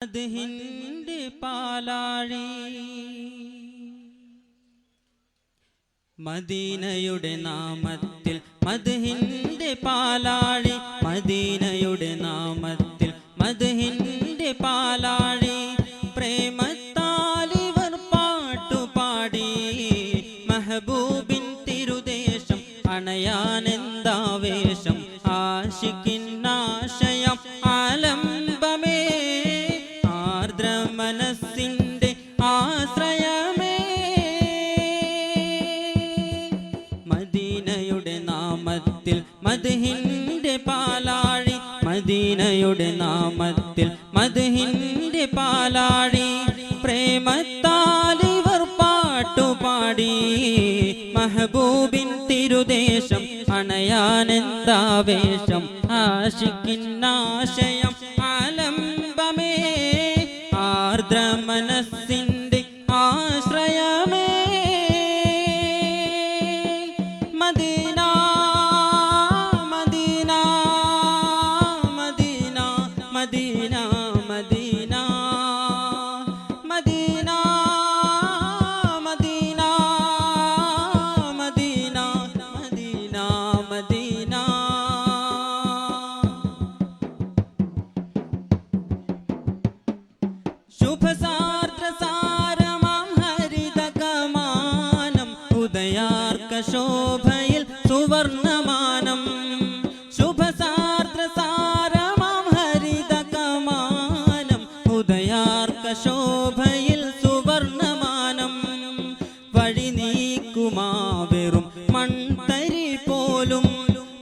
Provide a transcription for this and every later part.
മദ്ഹിന്റെ പാലാഴി മദീനയുടെ നാമത്തിൽ മദ്ഹിന്റെ പാലാഴി മദീനയുടെ നാമത്തിൽ മദ്ഹിന്റെ പാലാഴി പ്രേമത്താലിവർ പാട്ടുപാടി മെഹബൂബിൻ തിരുദേശം അണയാനെന്താവേശം ആശിക്കിന്നാശയം ആലംബമേ ആർദ്ര മനസ്സിന്റെ ആശ്രയമേ മദീനയുടെ നാമത്തിൽ മദ്ഹിന്റെ പാലാഴി മദീനയുടെ നാമത്തിൽ മദ്ഹിന്റെ പാലാഴി പ്രേമത്താലിവർ പാട്ടുപാടി മെഹബൂബിൻ തിരുദേശം അണയാനെന്താവേശം ആശിക്കിന്നാശയം ആലംബമേ ആർദ്ര മനസ്സിന്റെ ആശ്രയമേ Medina Medina Medina Medina Medina Medina Medina Medina Medina Medina ശുഭസാർദ്രസാരമാം ഹരിതകമാനം ഉദയാർക്ക ശോഭയിൽ സുവർണമാനം ശുഭസാർദ്രസാരമാം ഹരിതകമാനം ഉദയാർക്ക ശോഭയിൽ സുവർണമാനം വഴി നീക്കുമാവെറും മൺതരി പോലും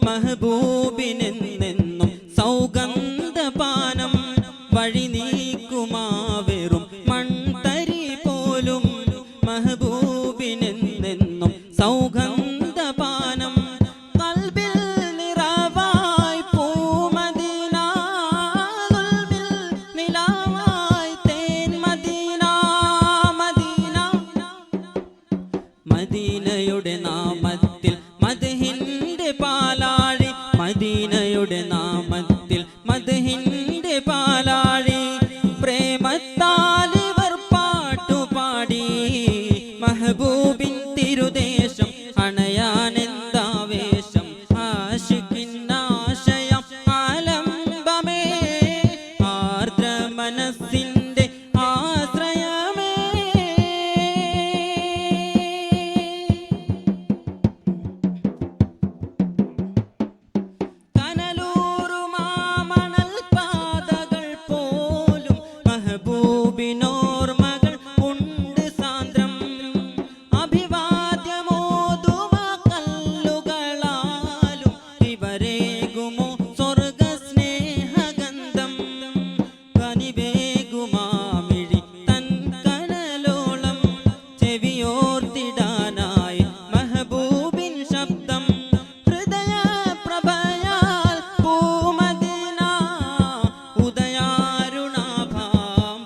മെഹബൂബിനെന്നെന്നും സൗഗന്ധപാനം വഴി നീക്കുമാവെറും മൺതരി പോലും മെഹബൂബിനെന്നെന്നും സൗഗന്ധപാനം ഖൽബിൽ നിറവായി പൂമദീന ഖൽബിൽ നിലാവായി തേൻ മദീന മദീന മദീനയുടെ നാമത്തിൽ മദ്ഹിന്റെ പാലാഴി മദീനയുടെ നാമത്തിൽ മദ്ഹിന്റെ പാലാഴി പ്രേമത്താലിവർ പാട്ടുപാടി മെഹബൂബിൻ തിരുദേശം അണയാനെന്താവേശം ആശിക്കിന്നാശയം ആലംബമേ ആർദ്ര മനസ്സിന്റെ ആശ്രയമേ കനലൂറുമാമണൽ പാതകൾ പോലും മെഹബൂബിനോർമകൾ ഉണ്ട് സാന്ദ്രം അഭിവാദ്യമോതുമ കല്ലുകളാലും ഇവരേകുമോ സ്വർഗ സ്നേഹഗന്ധം കനിവേകുമാമിഴി തൻ കനലോളം ചെവിയോർത്തിടാനായി മെഹബൂബിൻ ശബ്ദം ഹൃദയ പ്രഭയാൽ പൂമദീന ഉദയാരുണാഭാം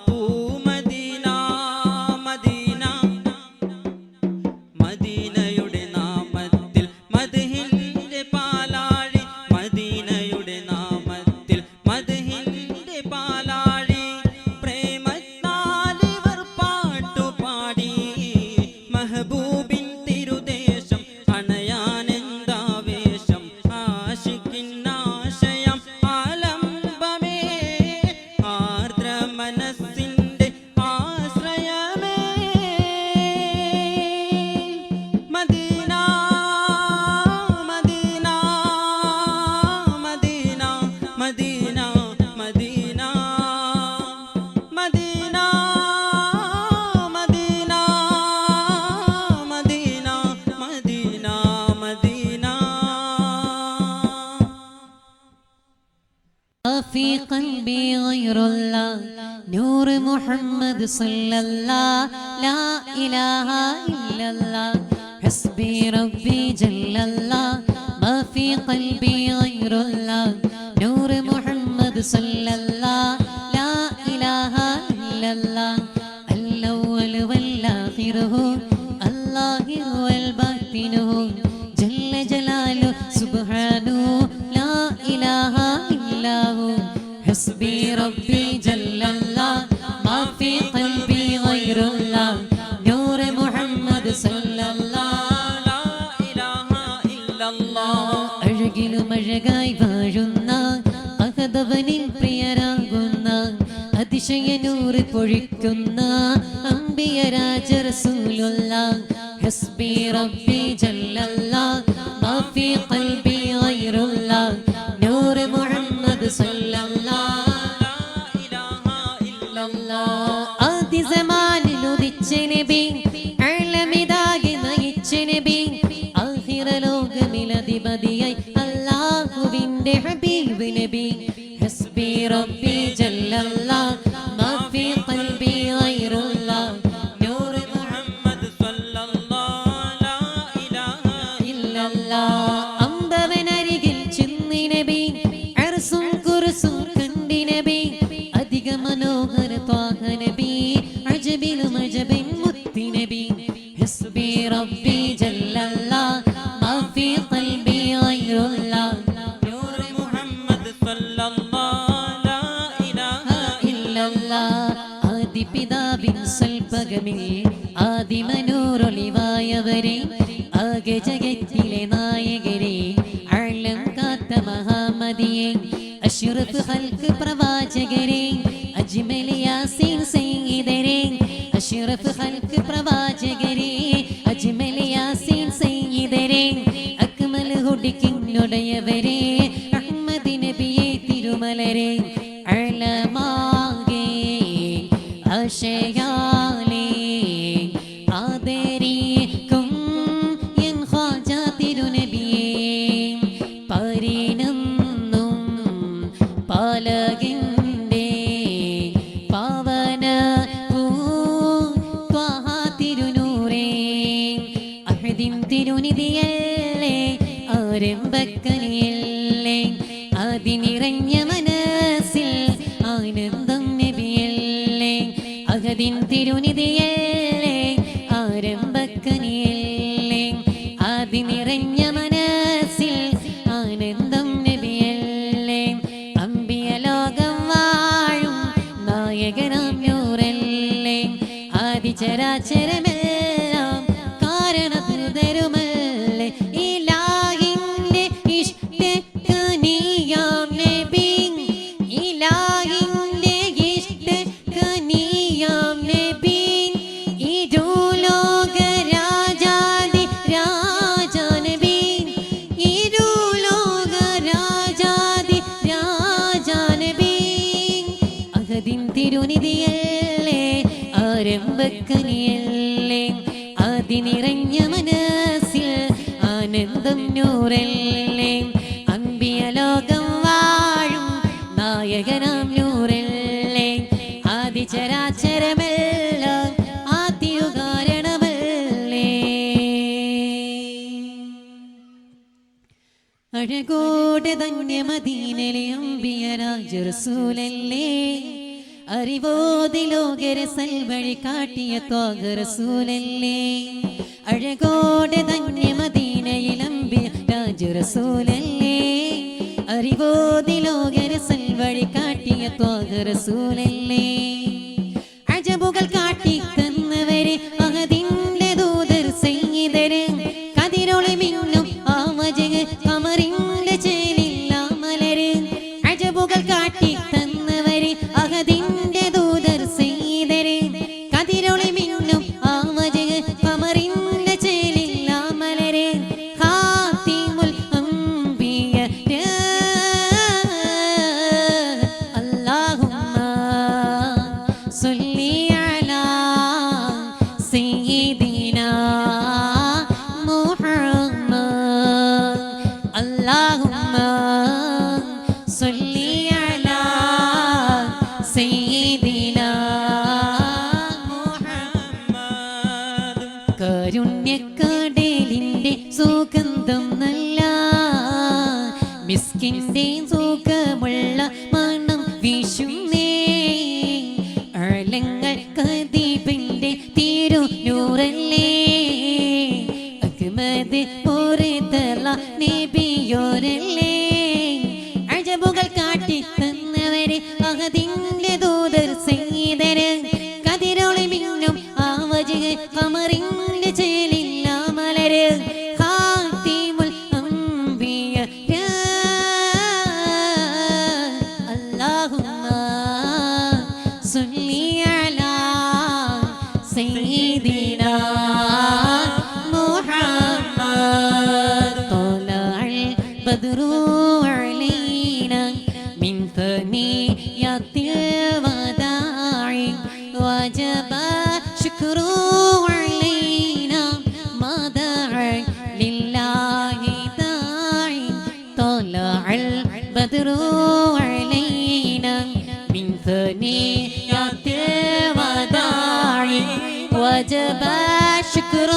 പൂമദീന മദീന മദീനയുടെ നാമത്തിൽ മദ്ഹിന്റെ പാലാഴി മദീനയുടെ നാമത്തിൽ മദ്ഹിന്റെ പാലാഴി പ്രേമത്താലിവർ പാട്ടുപാടി മെഹബൂബിൻ തിരുദേശം അണയാനെന്താവേശം ആശിക്കിന്നാശയം ആലംബമേ ആർദ്ര മനസ്സിന്റെ ആശ്രയമേ Medina Medina Medina Medina Medina Medina Medina Medina Medina Medina في قلبي غير الله نور محمد صلى الله لا إله إلا الله حسبي ربي جل الله ما في قلبي غير الله نور محمد صلى الله لا إله إلا الله الأول والآخر هو الله هو الباطن هو جل جلاله سبحانه لا إله إلا هو حسبي ربي جل الله അതിശയനൂറ് പൊഴിക്കുന്ന അംബിയ രാജ റസൂലുള്ളാഹ് ഹസ്ബി റബ്ബി ജല്ലല്ലാഹ് മാ ഫീ ഖൽബി ഗൈറുല്ലാഹ് നൂറ് മുഹമ്മദ് സല്ലല്ലാഹ് ലാ ഇലാഹ ഇല്ലല്ലാഹ് ആദി സമാനിൽ ഉദിച്ച നബി അലമിതാകെ നയിച്ച നബി ആഖിറ ലോകമിലധിപതിയായി അല്ലാഹുവിന്റെ ഹബീബ് നബി ഹസ്ബി റബ്ബി ജല്ലല്ലാഹ് മാ ഫീ ഖൽബി ഗൈറുല്ലാഹ് നൂർ മുഹമ്മദ് സല്ലല്ലാഹ് ലാ ഇലാഹ ഇല്ലല്ലാഹ് അമ്പവനരികിൽ ചെന്നി നബി അർസും കുർസും കണ്ടി നബി അധിക മനോഹര ത്വാഹ നബി അജബിലും അജബിൻ മുത്തി നബി ഹസ്ബി റബ്ബി ജല്ലല്ലാഹ് മാ ഫീ ഖൽബി ഗൈറുല്ലാഹ് നൂർ മുഹമ്മദ് സല്ലല്ലാഹ് ലാ ഇലാഹ ഇല്ലല്ലാഹ് ആദി പിതാവിൻ സ്വൽപകമിൽ ആദിമനൂറൊളിവായവരെ ആകെ ജഗത്തിലെ നായകരെ അഴലം കാത്ത മഹാമതിയെ അഷ്റഫ് ഖൽഖ് പ്രവാചകരെ അജ്മൽ യാസീൻ സയ്യിദരെ അഷ്റഫ് ഖൽഖ് പ്രവാചകരെ അജ്മൽ യാസീൻ സയ്യിദരെ അക്മൽ ഹുഡിക്കിനുടയവരെ അഹ്മദ് നബിയെ തിരുമലരെ അലമാകെ ആശയാലേ ആദരിക്കും എൻ ഖാജ തിരുനബിയെ പരിണന്നും പാലകിൻ്റെ പാവന ത്വാഹ തിരുനൂറേ അഹദിൻ തിരുനിധിയല്ലേ ആരംഭക്കനിയല്ലേ അതിനിറഞ്ഞ മനസ്സിൽ ആനന്ദം നബിയല്ലേ അഹദിൻ തിരുനിധിയല്ലേ ആരംഭക്കനിയല്ലേ അതിനിറഞ്ഞ മനസ്സിൽ ആനന്ദം നബിയല്ലേ അമ്പിയ ലോകം വാഴും നായകനാം നൂറല്ലേ ആദിചരാചരമെല്ലാം കാരണഭൂതരുമല്ലേ ഇലാഹിന്റെ ഇഷ്ടകനിയാം നബി ഇലാഹിന്റെ ഇഷ്ടകനിയാം നബി ഇരുലോക രാജാദി രാജാ നബി ഇരുലോക രാജാദി രാജാ നബി അഹദിൻ തിരുനിധിയല്ലേ ആരംഭക്കനിയല്ലേ അതിനിറഞ്ഞ മനസ്സിൽ ആനന്ദം നൂറല്ലേ അമ്പിയ ലോകം വാഴും നായകനാം നൂറല്ലേ ആദിചരാചരമെല്ലാം ആദ്യകാരണമല്ലേ അഴകോടെ തന്നെ മദീനയിലെ അമ്പിയ രാജ റസൂലല്ലേ അറിവോതി ലോകരെ സൽവഴി കാട്ടിയ ത്വാഹ റസൂലല്ലേ അഴകോടെ തന്നെ മദീനയിൽ അമ്പിയ രാജ റസൂലല്ലേ അറിവോതി ലോകരെ സൽവഴി കാട്ടിയ ത്വാഹ റസൂലല്ലേ അജബുകൾ കാട്ടി തന്നവരെ അഹദിന്റെ ദൂതർ സയ്യിദരെ കതിരൊളി മിന്നും ആവജക കമറിന്റെ ചേലില്ല മലര് അജബുകൾ കാട്ടി തന്നവരെ അഹദിന്റെ ദൂതർ സയ്യിദരെ കതിരൊളി മിന്നും ആവജക കമറിന്റെ ചേലില്ല മലര് ഖാതിമുൽ അംബിയ അല്ലാഹുമ്മ സല്ലി അലാ സയ്യിദിനാ മുഹമ്മദ് അല്ലാഹുമ്മ സല്ലി അലാ സയ്യിദിനാ മുഹമ്മദ് കാരുണ്യക്കടലിന്റെ സുഗന്ധം നല്ല മിസ്കിന്റെ സുഖമുള്ള മണം വീശുന്നേ അഴലങ്ങൾ കദീപിന്റെ തിരുനൂറല്ലേ അഹ്മദ് പുറത്തല നബിയോരല്ലേ അജബുകൾ കാട്ടി തന്നവരെ അഹദിന്റെ ദൂതർ സയ്യിദരെ കതിരൊളി മിന്നും ആവജക കമറിന്റെ ചേലില്ല മലര് ഖാതിമുൽ അംബിയ صلي على سيدنا محمد طلع البدر علينا من ثنيات الوداع وجب شكر علينا ما دعا لله داعي طلع البدر علينا من ثنيات الوداع وجب شكر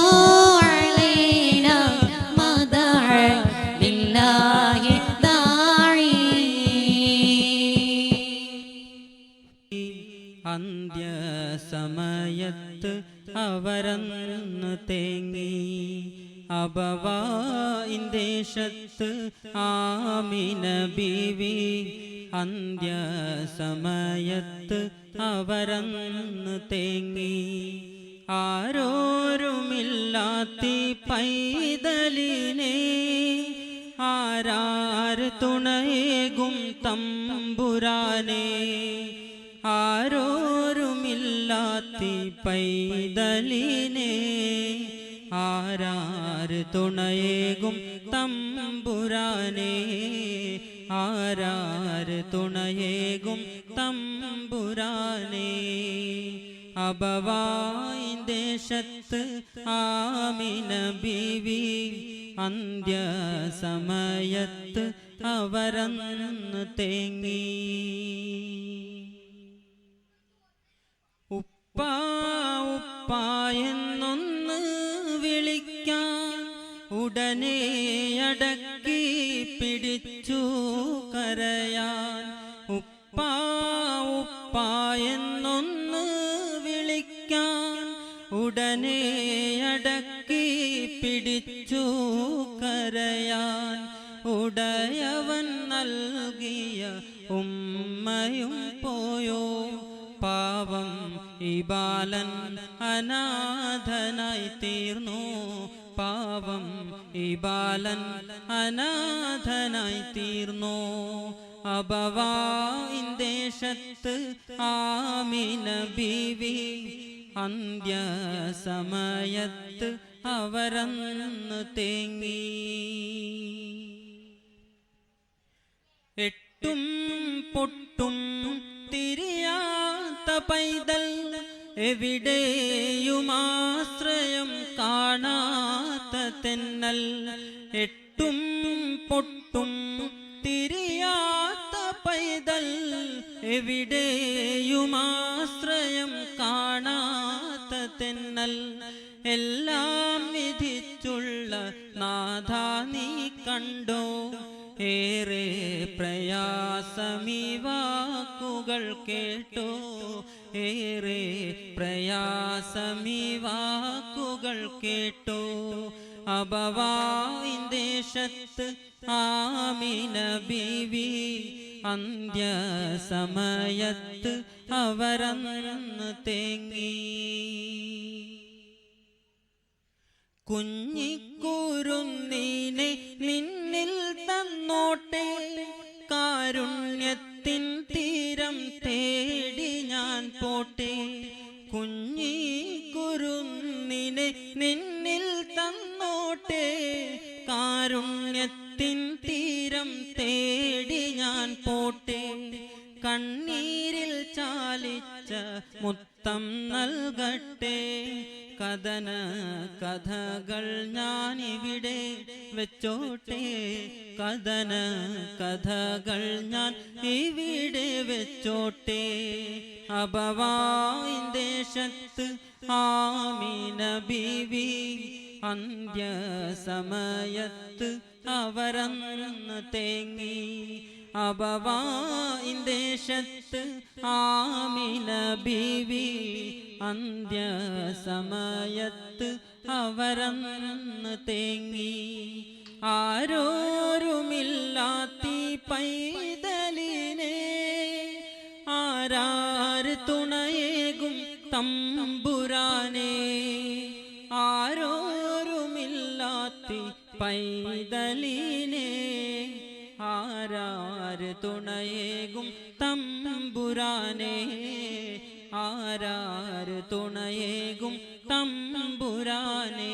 علينا ما دعا لله داعي അന്ത്യസമയത്ത് അവരന്ന് തേങ്ങി അബവായിൻ ദേശത്ത് ആമിന ബീവി അന്ത്യസമയത്ത് അവരന്ന് തേങ്ങി ആരോരുമില്ലാത്തി പൈതലിനെ ആരാര് തുണയേകും തമ്പുരാനെ ആരോരുമില്ലാത്തി പൈതലിനെ ആരാര് തുണയേകും തമ്പുരാനെ ആരാര് തുണയേകും തമ്പുരാനെ അബവായിൻ ദേശത്ത് ആമിന ബീവി അന്ത്യസമയത്ത് അവരന്ന് തേങ്ങി ഉപ്പാ ഉപ്പാ എന്നൊന്ന് വിളിക്കാൻ ഉടനെ അടക്കി പിടിച്ചു കരയാൻ ഉപ്പാ ഉപ്പാ എന്നൊന്ന് വിളിക്കാൻ ഉടനെ അടക്കി പിടിച്ചു കരയാൻ ഉടയവൻ നൽകിയ ഉമ്മയും പോയോ പാവം ഈ ബാലൻ അനാഥനായി തീർന്നു പാവം ഈ ബാലൻ അനാഥനായി തീർന്നു അബവായിൻ ദേശത്ത് ആമിന ബീവി അന്ത്യസമയത്ത് അവരന്ന് തേങ്ങി എട്ടും പൊട്ടും തിരിയാത്ത പൈതൽ എവിടെയുമാശ്രയം കാണാത്ത തെന്നൽ എട്ടും പൊട്ടും തിരിയാത്ത പൈതൽ എവിടെയുമാശ്രയം കാണാത്ത തെന്നൽ എല്ലാം വിധിച്ചുള്ള നാഥ നീ കണ്ടോ ഏറെ പ്രയാസമീ വാക്കുകൾ കേട്ടോ ഏറെ പ്രയാസമീ വാക്കുകൾ കേട്ടോ അബവായിൻ ദേശത്ത് ആമിന ബീവി അന്ത്യസമയത്ത് അവരന്ന് തേങ്ങി കുഞ്ഞിക്കുരുന്നീനെ നിന്നിൽ തന്നോട്ടെ കാരുണ്യത്തിൻ തീരം തേടി ഞാൻ പോട്ടെ കുഞ്ഞിക്കുരുന്നിനെ നിന്നിൽ തന്നോട്ടെ കാരുണ്യത്തിൻ തീരം തേടി ഞാൻ പോട്ടെ കണ്ണീരിൽ ചാലിച്ച മുത്തം നൽകട്ടെ കഥന കഥകൾ ഞാനിവിടെ വെച്ചോട്ടെ കഥന കഥകൾ ഞാൻ ഇവിടെ വെച്ചോട്ടെ അബവായിൻ ദേശത്ത് ആമിന ബീവി അന്ത്യസമയത്ത് അവരന്ന് തേങ്ങി അബവായിൻ ദേശത്ത് ആമിന ബീവി അന്ത്യസമയത്ത് അവരന്ന് തേങ്ങി ആരോരുമില്ലാത്തി പൈതലിനെ ആരാര് തുണയേകും തമ്പുരാനെ ആരോരുമില്ലാത്തി പൈതലിനെ ആരാര് തുണയേകും തമ്പുരാനെ തുണയേകും തമ്പുരാനെ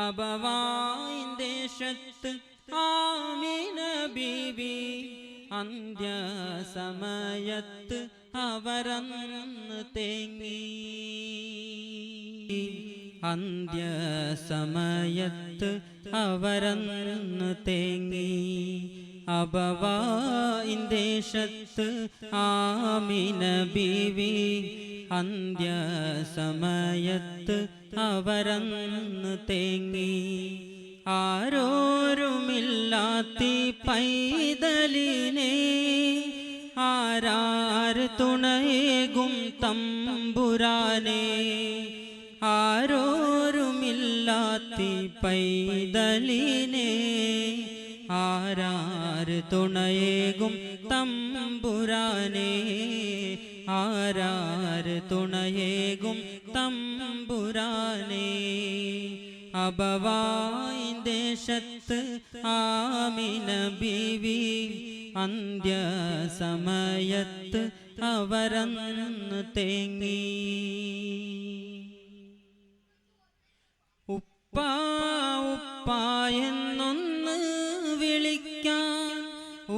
അബവായിൻ ദേശത്ത് ആമിന ബീവി അന്ത്യസമയത്ത് അവരന്ന് തേങ്ങി അന്ത്യസമയത്ത് അവരന്ന് തേങ്ങി അബവായിൻ ദേശത്ത് ആമിന ബീവി അന്ത്യസമയത്ത് അവരന്ന് തേങ്ങി ആരോരുമില്ലാത്തി പൈതലിനെ ആരാര് തുണയേകും തമ്പുരാനെ ആരോരുമില്ലാത്തി പൈതലിനെ ആരാര് തുണയേകും തമ്പുരാനെ ആരാര് തുണയേകും തമ്പുരാനെ അബവായിൻ ദേശത്ത് ആമിന ബീവി അന്ത്യസമയത്ത് അവരന്ന് തേങ്ങി ഉപ്പാ ഉപ്പാ എന്നൊന്ന് വിളിക്കാൻ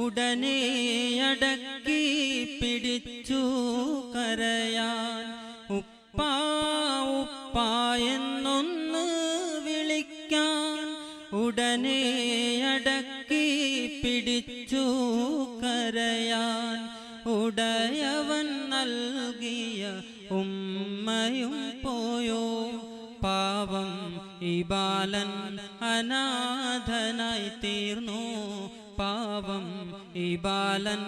ഉടനെ അടക്കി പിടിച്ചു കരയാൻ ഉപ്പാ ഉപ്പാ എന്നൊന്ന് വിളിക്കാൻ ഉടനെ അടക്കി പിടിച്ചു കരയാൻ ഉടയവൻ നൽകിയ ഉമ്മയും പോയോ പാവം ഈ ബാലൻ അനാഥനായി തീർന്നു പാവം ഈ ബാലൻ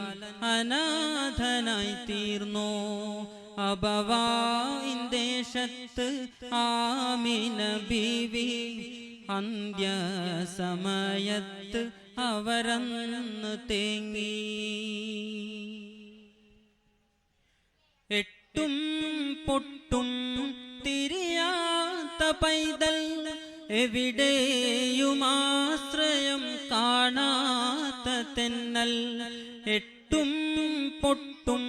അനാഥനായി തീർന്നു അബവായിൻ ദേശത്ത് ആമിന ബീവി അന്ത്യസമയത്ത് അവരന്ന് തേങ്ങി എട്ടും പൊട്ടും തിരിയാത്ത പൈതൽ എവിടെയുമാശ്രയം കാണാത്ത തെന്നൽ എട്ടും പൊട്ടും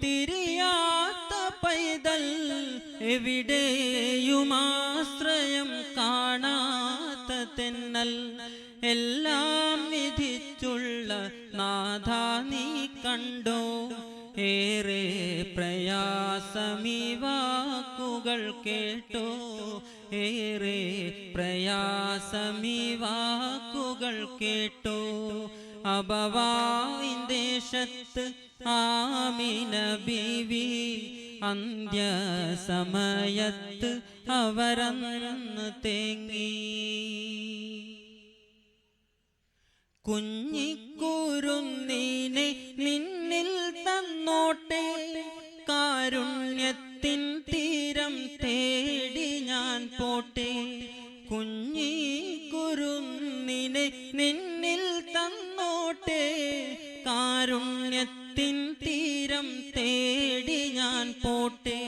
തിരിയാത്ത പൈതൽ എവിടെയുമാശ്രയം കാണാത്ത തെന്നൽ എല്ലാം വിധിച്ചുള്ള നാഥ നീ കണ്ടോ ഏറെ പ്രയാസമീ വാക്കുകൾ കേട്ടോ ഏറെ പ്രയാസമീ വാക്കുകൾ കേട്ടോ അബവായിൻ ദേശത്ത് ആമിന ബീവി അന്ത്യസമയത്ത് അവരന്ന് തേങ്ങി കുഞ്ഞിക്കുരുന്നീനെ നിന്നിൽ തന്നോട്ടെ കാരുണ്യത്തിൻ തീരം തേടി ഞാൻ പോട്ടെ കുഞ്ഞിക്കുരുന്നിനെ നിന്നിൽ തന്നോട്ടെ കാരുണ്യത്തിൻ തീരം തേടി ഞാൻ പോട്ടെ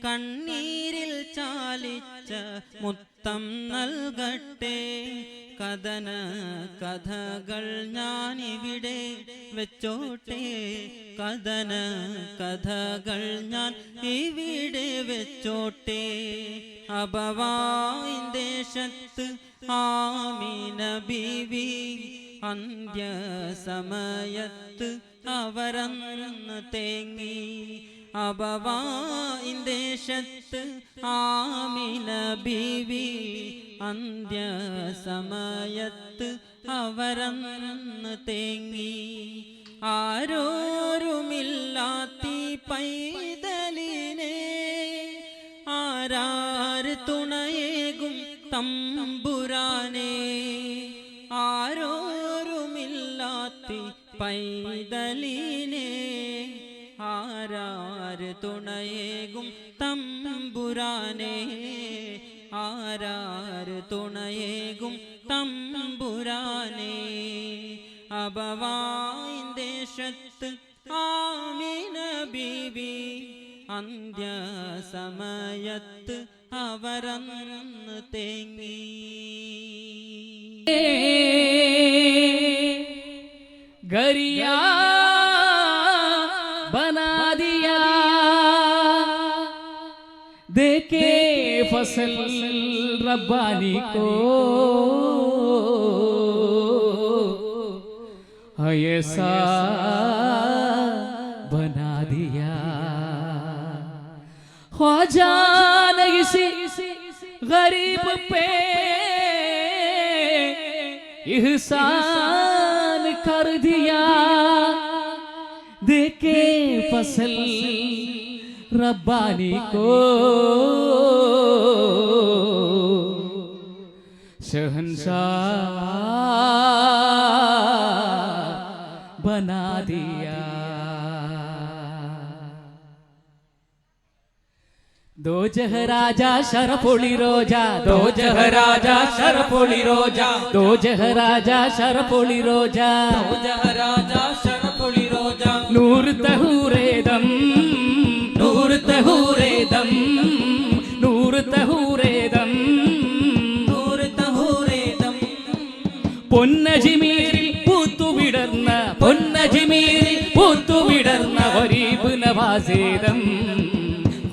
കണ്ണീരിൽ ചാലിച്ച മുത്തം നൽകട്ടെ കഥന കഥകൾ ഞാനിവിടെ വെച്ചോട്ടെ കഥന കഥകൾ ഞാൻ ഇവിടെ വെച്ചോട്ടെ അബവായിൻ ദേശത്ത് ആമിന ബീവി അന്ത്യസമയത്ത് അവരന്ന് തേങ്ങി അബവായിൻ ദേശത്ത് ആമിന ബീവി അന്ത്യസമയത്ത് അവരന്ന് തേങ്ങി ആരോരുമില്ലാത്തി പൈതലിനെ ആരാര് തുണയേകും തമ്പുരാനെ ആരോരുമില്ലാത്തി പൈതലിനെ ആരാര് തുണയേകും തമ്പുരാനെ ആരാര് തുണയേകും തമ്പുരാനെ അബവായിൻ ദേശത്ത് ആമിന ബീവി അന്ത്യസമയത്ത് അവരന്ന് തേങ്ങി गरिया बना दिया देखे फसल रब्बानी को ऐसा बना दिया। ख्वाजा ने किसी गरीब पे एहसान कर दिया। देखे फसल रब्बानी को शहंशाह बना दिया। दो जहराजा शरफुली रोजा, दो जहराजा शरफुली रोजा, दो जहराजा शरफुली रोजा, दो जहराजा शरफुली रोजा। नूर तहूरे दम, नूर तहूरे दम, नूर तहूरे दम, നൂറ് തഹൂരേദം. പൊന്നജിമീരിൽ പൂത്തുവിടർന്ന, പൊന്നജിമീരിൽ പൂത്തുവിടർന്ന ഗരീബ് നവാസേദം.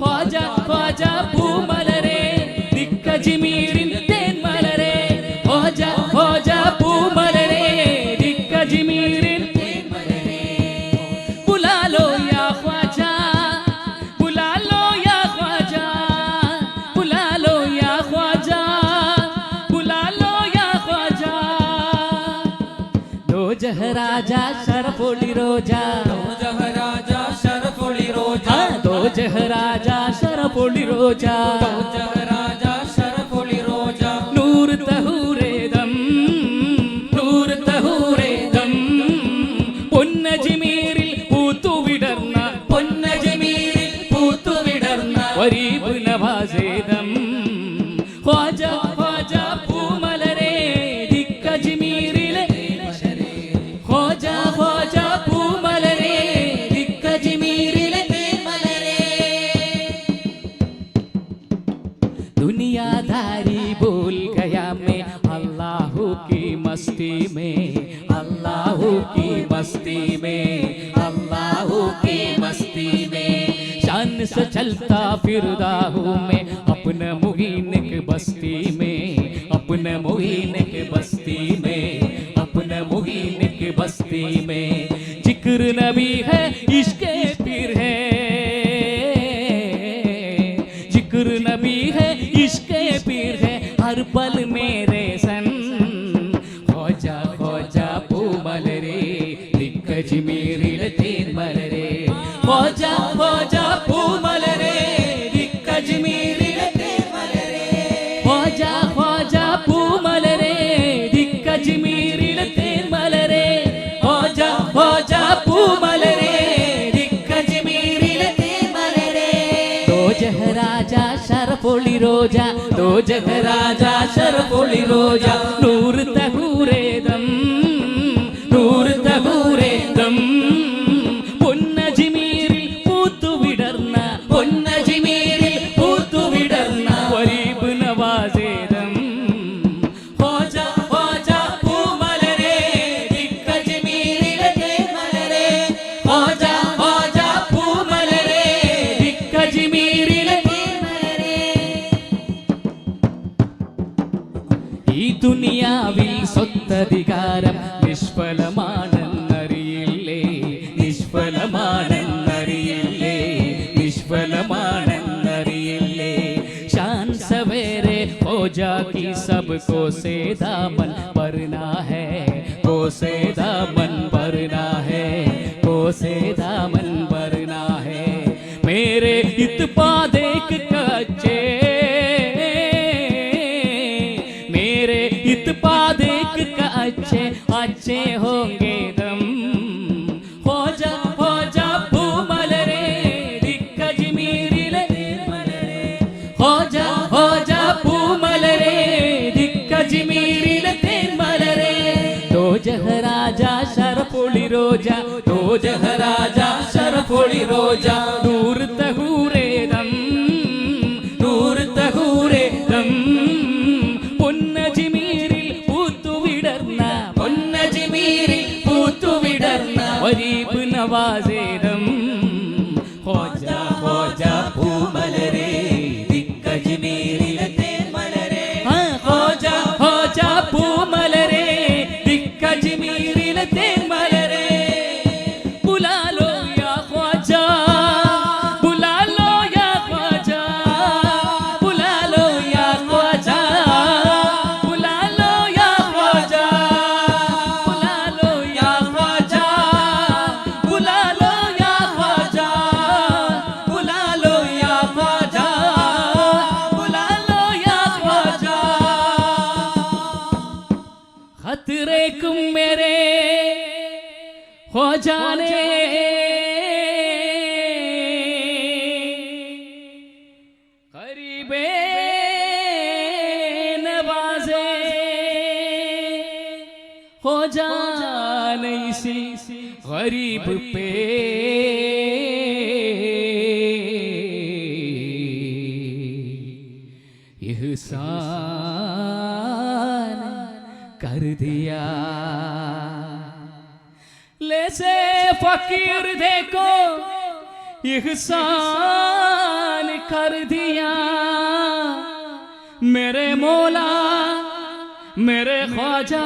ഖ്വാജ ഖ്വാജ പൂമലരെ ദിക്കജിമീരിൻ തേൻമലരെ, ഖ്വാജ ഖ്വാജ പൂമലരെ ദിക്കജിമീരിൻ തേൻമലരെ. ബുലാലോ യാ ഖ്വാജ, ബുലാലോ യാ ഖ്വാജ, ബുലാലോ യാ ഖ്വാജ, ബുലാലോ യാ ഖ്വാജ. ദോ ജഹരാജ ശരഫുली रोजा, ദോ ജഹരാജാ ശരഫുली रोजा, दो जहराजा शरफुली रोजा, ദോ ജഹരാജാ ശരഫുली रोजा. नूर तहूरे दम, नूर तहूरे दम. പൊന്നജിമീരിൽ പൂത്തുവിടർന്ന, പൊന്നജിമീരിൽ പൂത്തുവിടർന്ന ഗരീബ് നവാസേദം. ഖ്വാജ ഖ്വാജ പൂമലരെ ദിക്കജിമീരിലെ, ഖ്വാജ ഖ്വാജ പൂമലരെ ദിക്കജിമീരിലെ. दुनियादारी भूल गया मैं अल्लाह की मस्ती में, अल्लाह की मस्ती में, अल्लाह की मस्ती में. शान से चलता फिरता हूँ मैं अपने मुहीन की बस्ती में, अपने मुहीन की बस्ती में, अपने मुहीन की बस्ती में. जिक्र नबी है इश्क़ पीर है, जिक्र नबी है इश्क़ पीर है हर पल मेरे सन. ख्वाजा ख्वाजा പൂമലരെ ദിക്കജിമീരിലെ തേൻമലരെ, ख्वाजा ख्वाजा പൂമലരെ ദിക്കജിമീരിലെ തേൻമലരെ, ख्वाजा ख्वाजा പൂമലരെ ദിക്കജിമീരിലെ തേൻമലരെ, ख्वाजा ख्वाजा പൂമലരെ ദിക്കജിമീരിലെ തേൻമലരെ. दो जहराजा शरफुली रोजा, दो जहराजा शरफुली रोजा, नूर तहूरे दम, नूर तहूरे दम. പൊന്നജിമീരിൽ പൂത്തുവിടർന്ന, പൊന്നജിമീരിൽ പൂത്തുവിടർന്ന ഗരീബ് നവാസേദം. ഖ്വാജ ഖ്വാജ പൂമലരെ ദിക്കജിമീരിലെ തേൻമലരെ, ഖ്വാജ ഖ്വാജ പൂമലരെ ദിക്കജിമീരിലെ തേൻമലരെ. ഈ ദുനിയാവിൽ സ്വത്തധികാരം നിഷ്ഫലമാണെന്നറിയില്ലേ, നിഷ്ഫലമാണെന്നറിയില്ലേ, നിഷ്ഫലമാണെന്നറിയില്ലേ. शान सवेरे फौजा की सबको से दामन भरना है, को से दामन भरना है, को से दामन भरना है. मेरे इत्पा देख कच्चे, मेरे इत्पा देख का अच्छे अच्छे होंगे दम. ख्वाजा ख्वाजा പൂമലരെ ദിക്കജിമീരിലെ തേൻമലരെ, ख्वाजा ख्वाजा പൂമലരെ ദിക്കജിമീരിലെ തേൻമലരെ. दो जहराजा शरफुली रोजा, दो जहराजा शरफुली रोजा, नूर तहूरे दम, नूर तहूरे दम. പൊന്നജിമീരിൽ പൂത്തുവിടർന്ന, പൊന്നജിമീരിൽ പൂത്തുവിടർന്ന ഗരീബ് നവാസേദം. ख्वाजा ख्वाजा പൂമലരെ जाने गरीबे नवाजे हो जाने इसी गरीब पे एहसान कर दिया। ले फकीर देखो एहसान कर दिया। मेरे मौला मेरे ख्वाजा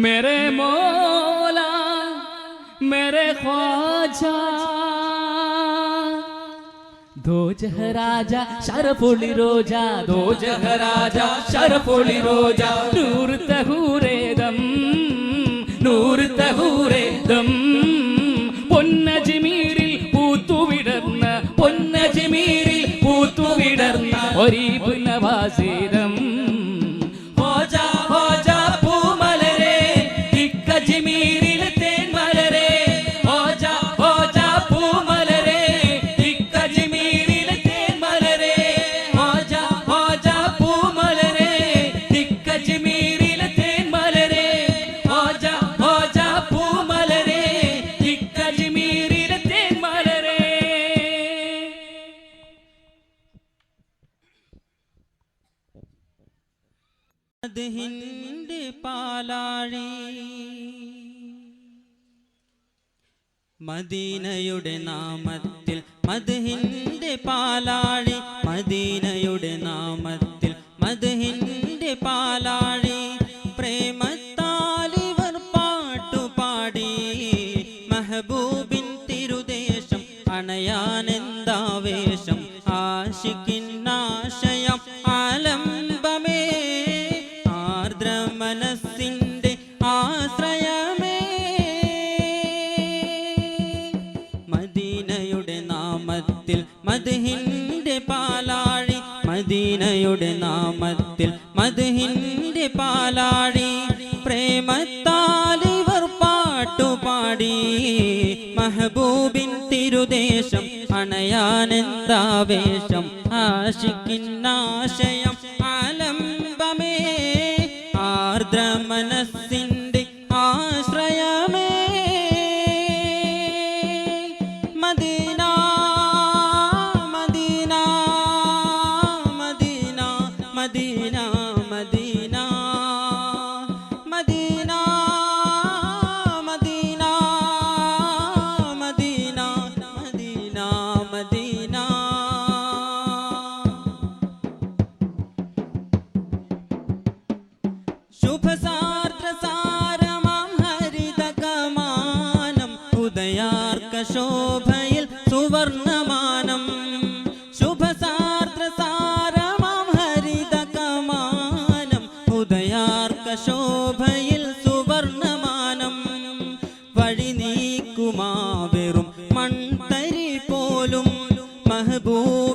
मेरे मौला मेरे ख्वाजा। दो जहराजा शरफुली रोजा दो जहराजा शरफुली रोजा। नूर तहूरे दम നൂർ തഹൂരെ ദം പൊന്നജ്മീരിൽ പൂത്തുവിടർന്ന പൊന്നജ്മീരിൽ പൂത്തുവിടർന്ന ഒരീബ് നവാസിദം ഹോജ ഹോജ പൂമലരെ ഇക്കജ്മീരിൽ തേൻമലരെ ഹോജ ഹോജ പൂമലരെ ഇക്കജ്മീരിൽ തേൻമലരെ ഹോജ ഹോജ പൂമലരെ ഇക്കജ്മീരിൽ തേൻമലരെ ഹിന്ദ് പാലാഴി മദീനയുടെ നാമത്തിൽ മദ്ഹിന്റെ പാലാഴി മദീനയുടെ നാമത്തിൽ മദ്ഹിന്റെ പാലാഴി പ്രേമത്താലിവർ പാട്ടുപാടി മെഹബൂബിൻ തിരുദേശം അണയാനെന്താവേശം ആശിക്കിന്നാശയം ആലംബമേ മനസ്സിന്റെ ആശ്രയമേ മദീനയുടെ നാമത്തിൽ മദ്ഹിന്റെ പാലാഴി മദീനയുടെ നാമത്തിൽ മദ്ഹിന്റെ പാലാഴി പ്രേമത്താലിവർ പാട്ടുപാടി മെഹബൂബിൻ തിരുദേശം അണയാനെന്താവേശം ആശിക്കിന്നാശയം ആലംബമേ ആർദ്ര മനസ്സിന്റെ ആശ്രയമേ Medina Medina Medina Medina Medina Medina Medina Medina Medina Medina ശുഭസാർദ്രസാരമാം ഹരിതകമാനം ഉദയാർക്ക ശോഭയിൽ സുവർണമാനം ശുഭസാർദ്രസാരമാം ഹരിതകമാനം ഉദയാർക്ക ശോഭയിൽ സുവർണമാനം വഴി നീക്കുമാ വെറും മൺതരി പോലും മെഹബൂബ്